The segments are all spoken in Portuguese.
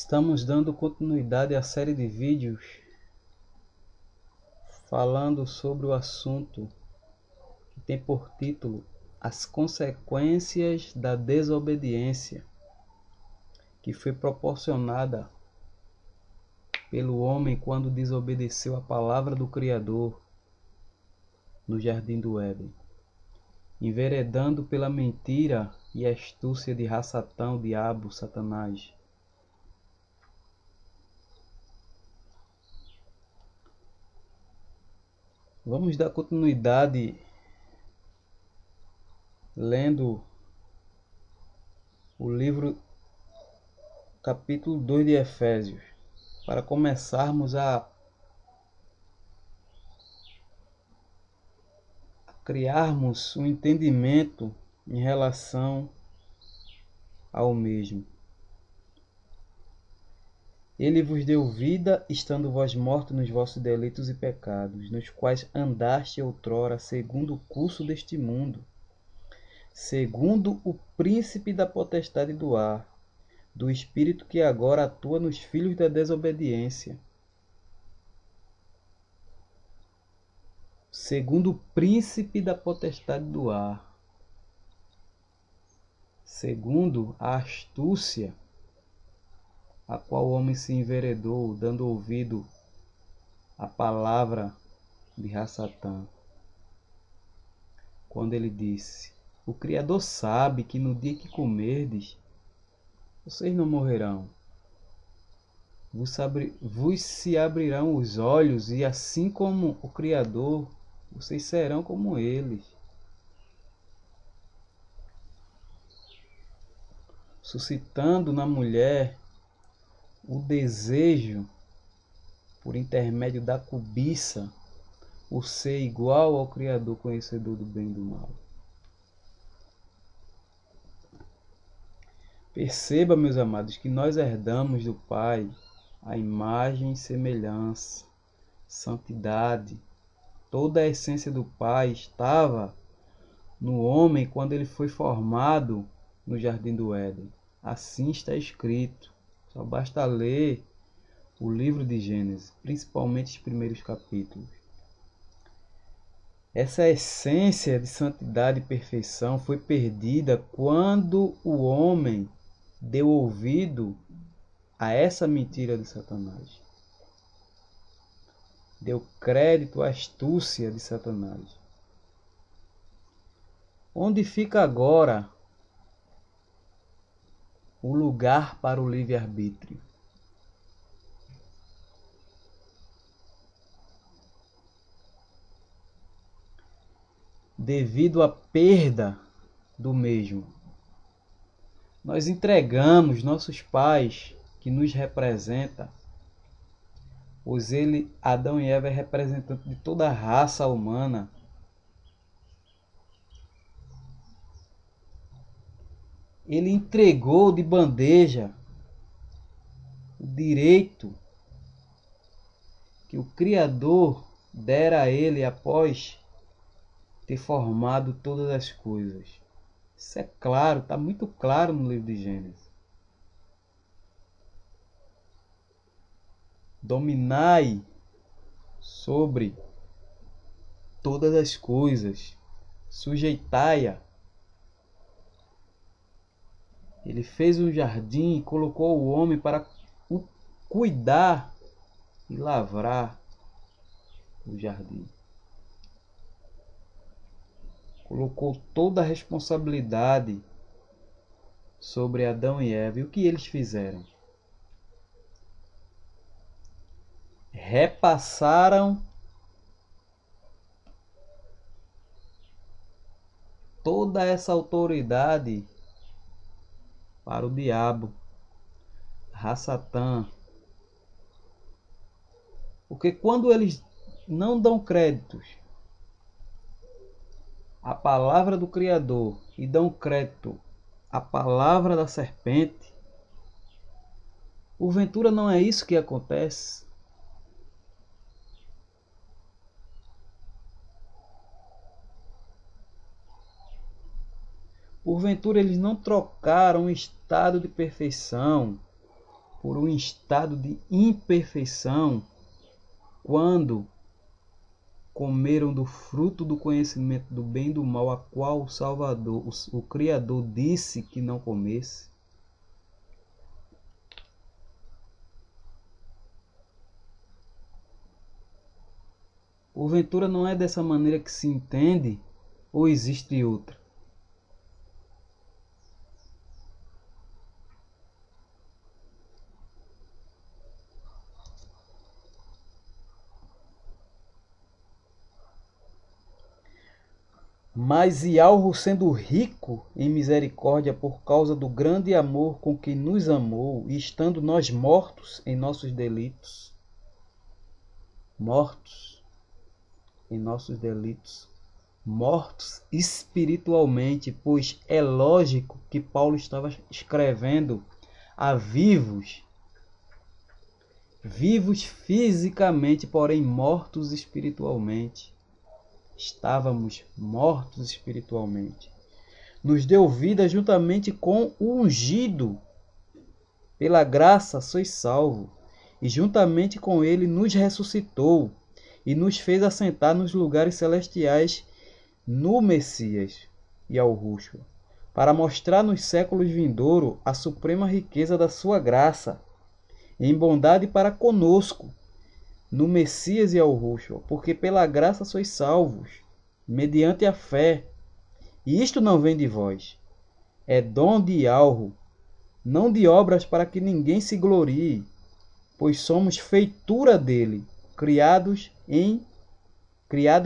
Estamos dando continuidade à série de vídeos falando sobre o assunto que tem por título As consequências da desobediência que foi proporcionada pelo homem quando desobedeceu a palavra do Criador no Jardim do Éden, enveredando pela mentira e astúcia de Satã, o diabo, Satanás. Vamos dar continuidade lendo o livro capítulo 2 de Efésios, para começarmos a criarmos um entendimento em relação ao mesmo. Ele vos deu vida, estando vós mortos nos vossos delitos e pecados, nos quais andaste outrora, segundo o curso deste mundo, segundo o príncipe da potestade do ar, do espírito que agora atua nos filhos da desobediência, segundo o príncipe da potestade do ar, segundo a astúcia a qual o homem se enveredou, dando ouvido à palavra de Satã, quando ele disse: o Criador sabe que no dia que comerdes, vocês não morrerão. Vos se abrirão os olhos, e assim como o Criador, vocês serão como eles. Suscitando na mulher o desejo, por intermédio da cobiça, o ser igual ao Criador, conhecedor do bem e do mal. Perceba, meus amados, que nós herdamos do Pai a imagem e semelhança, santidade. Toda a essência do Pai estava no homem quando ele foi formado no Jardim do Éden. Assim está escrito. Só basta ler o livro de Gênesis, principalmente os primeiros capítulos. Essa essência de santidade e perfeição foi perdida quando o homem deu ouvido a essa mentira de Satanás. Deu crédito à astúcia de Satanás. Onde fica agora o lugar para o livre-arbítrio? Devido à perda do mesmo, nós entregamos nossos pais, que nos representa, pois Adão e Eva é representante de toda a raça humana. Ele entregou de bandeja o direito que o Criador dera a ele após ter formado todas as coisas. Isso é claro, está muito claro no livro de Gênesis. Dominai sobre todas as coisas, sujeitai-a. Ele fez um jardim e colocou o homem para cuidar e lavrar o jardim. Colocou toda a responsabilidade sobre Adão e Eva. E o que eles fizeram? Repassaram toda essa autoridade para o diabo, Satã. Porque quando eles não dão créditos à palavra do Criador e dão crédito à palavra da serpente, porventura não é isso que acontece? Porventura eles não trocaram o estado de perfeição por um estado de imperfeição quando comeram do fruto do conhecimento do bem e do mal, a qual o Salvador, o Criador, disse que não comesse? Porventura não é dessa maneira que se entende, ou existe outra? Mas Ialro, sendo rico em misericórdia por causa do grande amor com que nos amou, e estando nós mortos em nossos delitos, mortos mortos espiritualmente, pois é lógico que Paulo estava escrevendo a vivos fisicamente, porém mortos espiritualmente. Estávamos mortos espiritualmente. Nos deu vida juntamente com o ungido. Pela graça sois salvos. E juntamente com ele nos ressuscitou e nos fez assentar nos lugares celestiais no Messias e ao Rúxo, para mostrar nos séculos vindouros a suprema riqueza da sua graça, em bondade para conosco, no Messias e ao Rúxo, porque pela graça sois salvos, mediante a fé. E isto não vem de vós, é dom de Ialro, não de obras para que ninguém se glorie, pois somos feitura dele, criados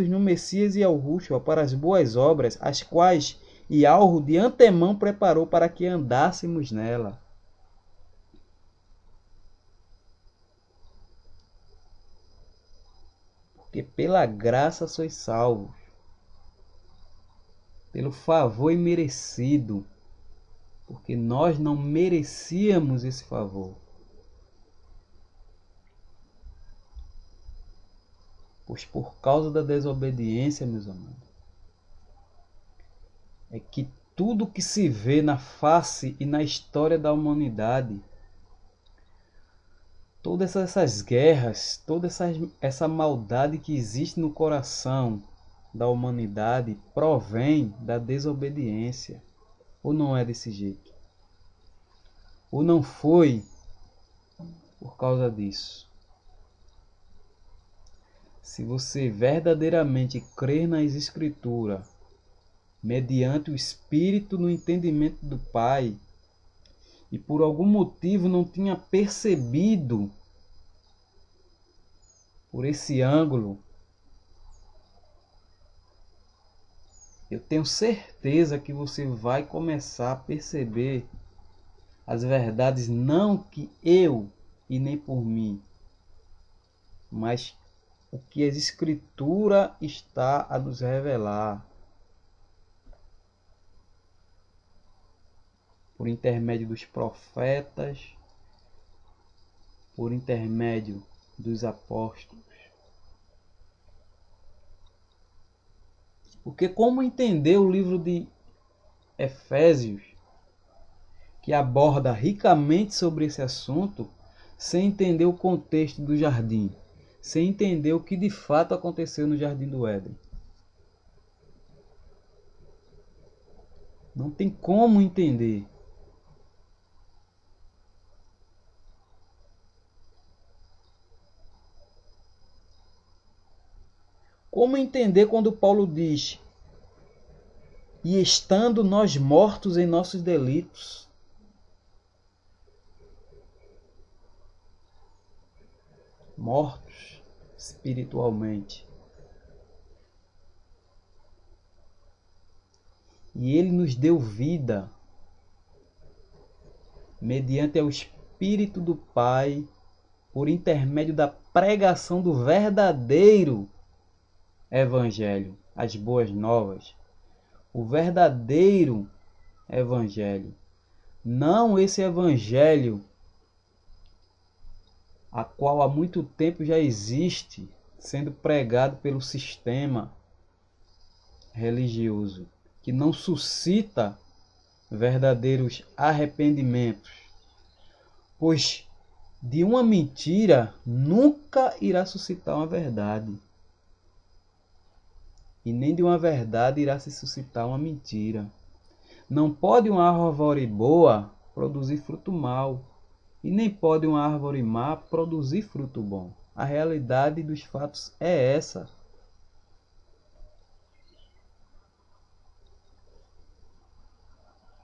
no Messias e ao Rúxo para as boas obras, as quais Ialro de antemão preparou para que andássemos nela. Porque pela graça sois salvos, pelo favor imerecido, porque nós não merecíamos esse favor. Pois por causa da desobediência, meus amados, é que tudo que se vê na face e na história da humanidade, todas essas guerras, toda essa maldade que existe no coração da humanidade provém da desobediência. Ou não é desse jeito? Ou não foi por causa disso? Se você verdadeiramente crer nas Escrituras, mediante o Espírito no entendimento do Pai, e por algum motivo não tinha percebido por esse ângulo, eu tenho certeza que você vai começar a perceber as verdades, não que eu e nem por mim, mas o que a Escritura está a nos revelar por intermédio dos profetas, por intermédio dos apóstolos. Porque como entender o livro de Efésios, que aborda ricamente sobre esse assunto, sem entender o contexto do jardim, sem entender o que de fato aconteceu no Jardim do Éden? Não tem como entender. Como entender quando Paulo diz: e estando nós mortos em nossos delitos? Mortos espiritualmente. E ele nos deu vida mediante o Espírito do Pai, por intermédio da pregação do verdadeiro Evangelho, as boas novas. O verdadeiro Evangelho. Não esse Evangelho a qual há muito tempo já existe, sendo pregado pelo sistema religioso, que não suscita verdadeiros arrependimentos. Pois de uma mentira nunca irá suscitar uma verdade. E nem de uma verdade irá se suscitar uma mentira. Não pode uma árvore boa produzir fruto mau, e nem pode uma árvore má produzir fruto bom. A realidade dos fatos é essa.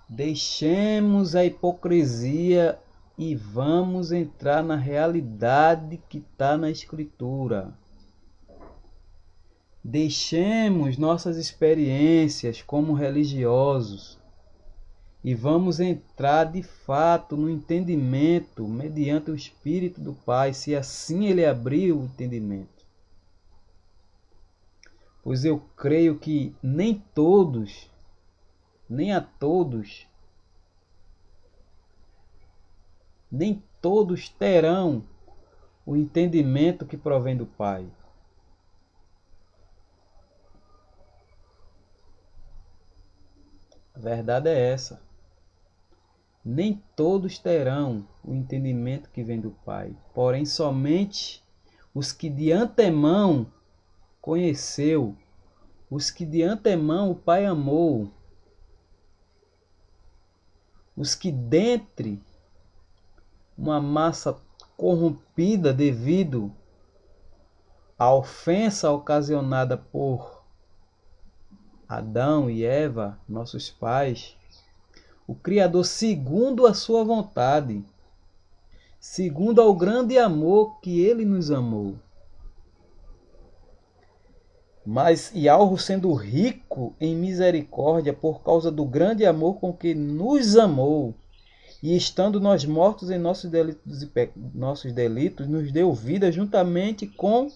Deixemos a hipocrisia e vamos entrar na realidade que está na Escritura. Deixemos nossas experiências como religiosos e vamos entrar de fato no entendimento mediante o Espírito do Pai, se assim Ele abrir o entendimento. Pois eu creio que nem todos terão o entendimento que provém do Pai. A verdade é essa. Nem todos terão o entendimento que vem do Pai, porém somente os que de antemão conheceu, os que de antemão o Pai amou, os que dentre uma massa corrompida devido à ofensa ocasionada por Adão e Eva, nossos pais, o Criador, segundo a sua vontade, segundo ao grande amor que Ele nos amou. Mas, e algo sendo rico em misericórdia por causa do grande amor com que nos amou, e estando nós mortos em nossos delitos, nos deu vida juntamente com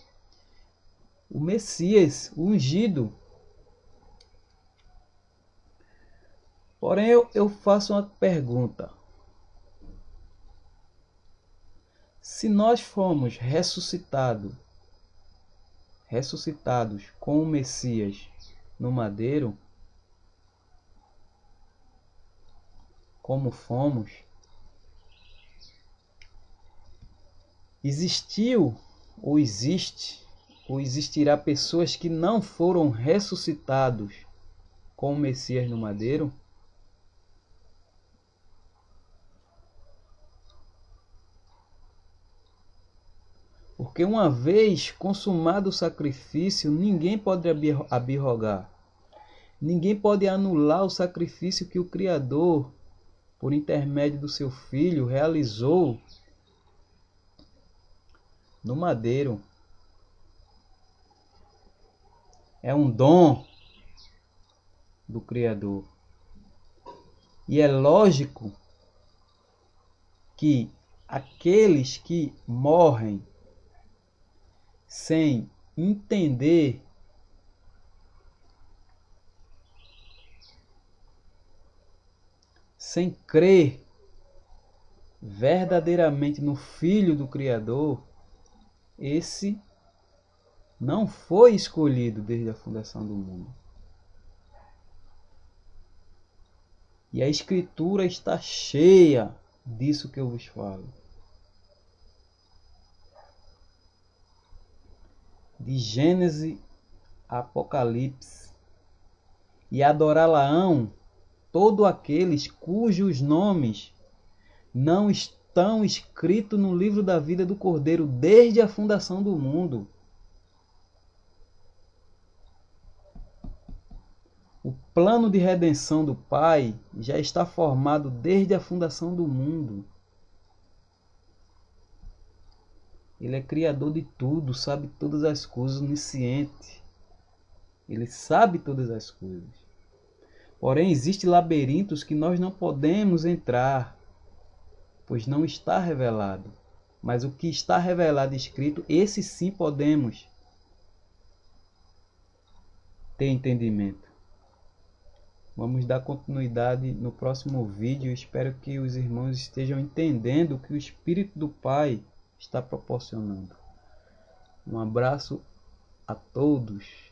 o Messias, o ungido. Porém, eu faço uma pergunta. Se nós fomos ressuscitados com o Messias no madeiro, como fomos, existiu ou existe ou existirá pessoas que não foram ressuscitados com o Messias no madeiro? Porque uma vez consumado o sacrifício, ninguém pode abrogar. Ninguém pode anular o sacrifício que o Criador, por intermédio do seu Filho, realizou no madeiro. É um dom do Criador. E é lógico que aqueles que morrem sem entender sem crer verdadeiramente no Filho do Criador, esse não foi escolhido desde a fundação do mundo. E a Escritura está cheia disso que eu vos falo. De Gênesis a Apocalipse. E adorá-la-ão todos aqueles cujos nomes não estão escritos no livro da vida do Cordeiro desde a fundação do mundo. O plano de redenção do Pai já está formado desde a fundação do mundo. Ele é criador de tudo, sabe todas as coisas, onisciente. Ele sabe todas as coisas. Porém, existem labirintos que nós não podemos entrar, pois não está revelado. Mas o que está revelado e escrito, esse sim podemos ter entendimento. Vamos dar continuidade no próximo vídeo. Espero que os irmãos estejam entendendo o que o Espírito do Pai está proporcionando. Um abraço a todos.